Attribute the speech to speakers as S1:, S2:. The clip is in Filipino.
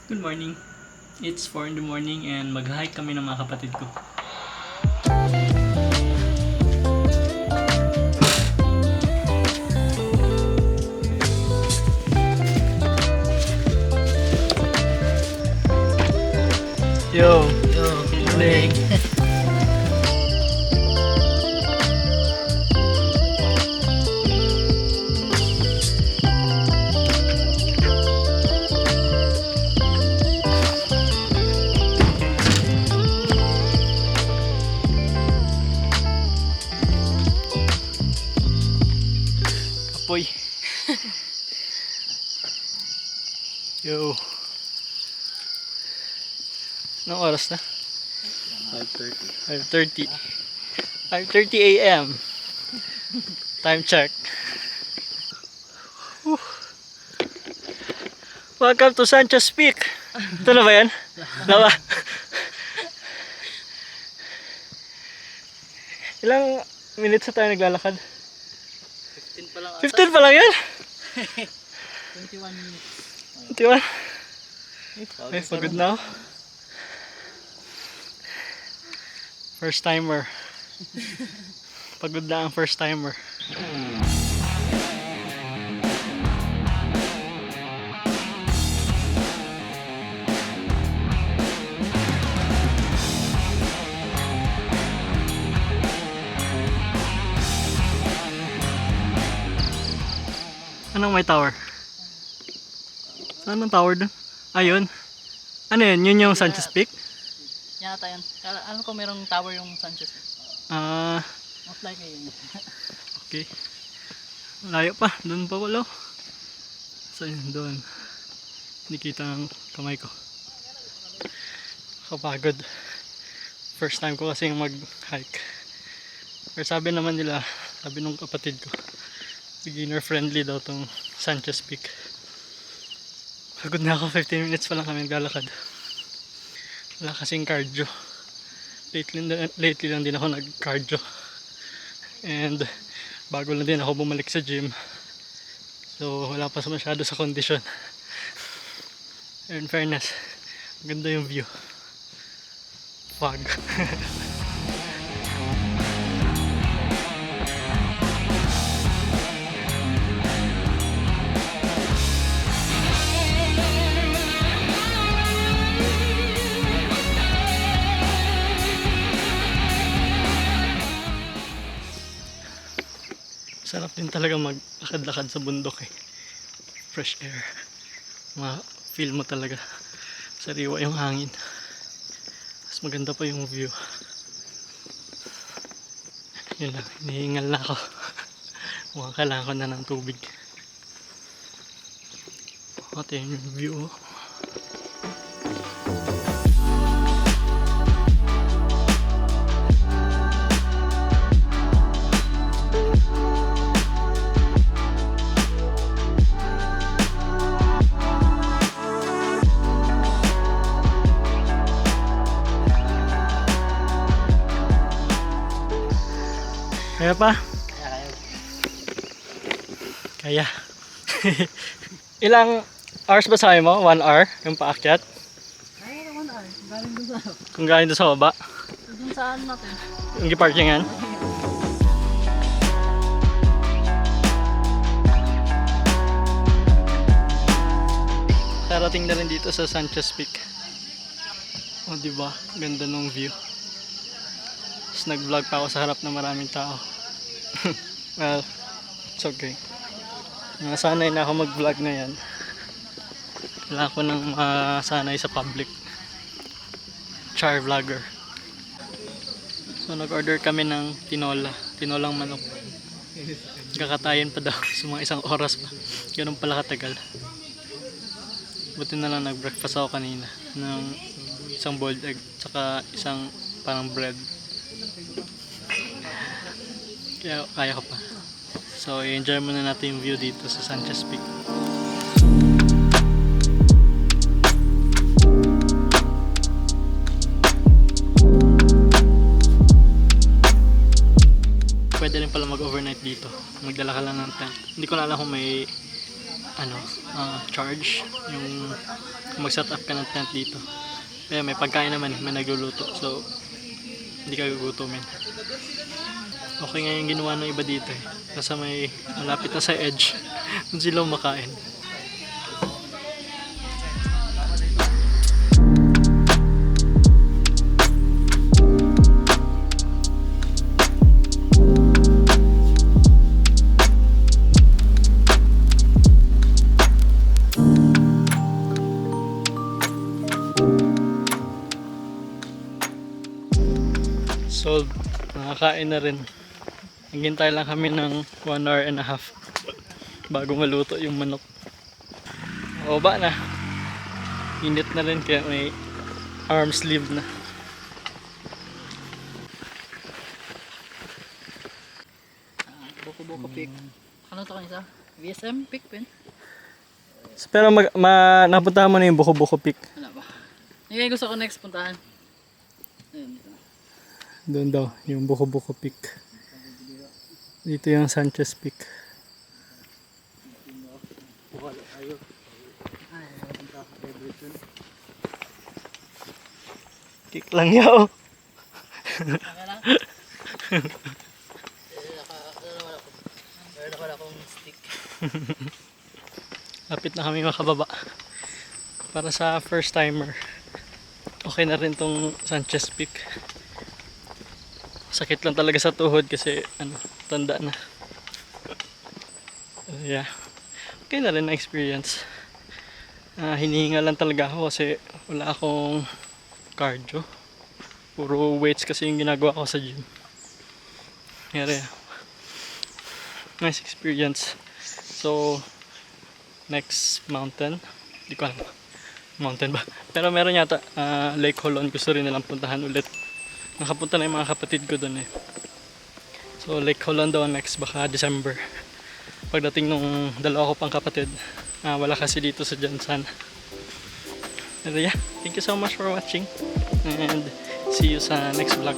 S1: Good morning. It's 4 in the morning and mag-hike kami ng mga kapatid ko. Yo!
S2: Good morning.
S1: Apoy! Yo! Anong oras na? 5:30. 5:30 a.m. Time check. Whew. Welcome to Sanchez Peak. Ito na ba yan? Lawa. Ilang minutes na tayo naglalakad?
S2: 15 pa lang
S1: 15 pa lang yan?
S2: 21 minutes.
S1: 21? Ay, pagod na ako. First timer. Pagod na ang first timer. Anong may tower? Saan ang tower dun? Ayun. Ano yun? Yun yung Sanchez Peak?
S2: Yan ata yan. Alam ko merong tower yung Sanchez.
S1: Ah,
S2: Most likely yun.
S1: okay. Layo pa. Doon pa wala. So yun, doon. Hindi kita ang kamay ko. Kapagod. First time ko kasi mag-hike. Pero sabi naman nila, sabi nung kapatid ko, beginner friendly daw tong Sanchez Peak. Pagod na ako, 15 minutes pa lang kami naglalakad. Wala kasing cardio. Lately lang din ako nag-cardio. And bago lang din ako bumalik sa gym. So wala pa masyado sa kondisyon. In fairness, maganda yung view. Fog. Sarap din talaga maglakad-lakad sa bundok eh. Fresh air. Ma-feel mo talaga. Sariwa yung hangin. Mas maganda pa yung view. Yun lang, hinihingal na ako. Mukhang kailangan ko na ng tubig. Ito yung view. Kaya pa? Kaya. Ilang hours ba sabi mo? 1 hour? Yung paakyat?
S2: Ay, 1 hour. Galing dun sa
S1: Kung galing doon sa baba?
S2: dun saan natin.
S1: Yung giparkingan? Darating na rin dito sa Sanchez Peak. O diba? Ganda nung view. Tapos nag-vlog pa ako sa harap ng maraming tao. Well, it's okay. Nasanay na ako mag-vlog na yan. Wala ko nang masanay sa public. Char vlogger. So nag-order kami ng tinola. Tinolang manok. Kakatayin pa daw sa mga isang oras pa. Ganun pala katagal. Buti na lang nag-breakfast ako kanina. Ng isang boiled egg. Tsaka isang parang bread. Kaya ko pa. So i-enjoy muna natin yung view dito sa Sanchez Peak. Pwede rin pala mag-overnight dito. Magdala ka lang ng tent. Hindi ko na alam kung may charge yung mag-set up ka ng tent dito. Kaya may pagkain naman, may nagluluto. So, hindi ka gugutumin. Okay nga yung ginawa ng iba dito eh. Nasa may malapit na sa edge. Doon sila makain. Sold. Nakakain na rin. Naghintay lang kami ng 1 hour and a half bago maluto yung manok. O ba na. Init na rin kaya may arm sleeve na.
S2: Buko-buko pick. Ano to kanisa? VSM pick pin?
S1: Pero napuntahan mo na yung Buko-Buko Peak.
S2: Wala ba? Yung gusto ko next puntahan. Ayun, dito.
S1: Doon daw, yung Buko-Buko Peak. Dito yung Sanchez Peak. Kick lang yaw.
S2: Okay lang? Meron wala akong stick.
S1: Lapit na kami makababa. Para sa first timer, okay na rin tong Sanchez Peak. Sakit lang talaga sa tuhod kasi tanda na. Yeah. Okay na rin na experience. Hinihinga lang talaga ako kasi wala akong cardio. Puro weights kasi yung ginagawa ko sa gym. Yeah. Nice experience. So, next mountain, di ko alam. Mountain ba? Pero meron yata Lake Holon, gusto rin nilang puntahan ulit. Nakapunta na yung mga kapatid ko doon eh. So Lake Holon daw next, baka December. Pagdating nung dalawa ko pang kapatid, wala kasi dito sa Jansan. Pero yeah, thank you so much for watching and see you sa next vlog.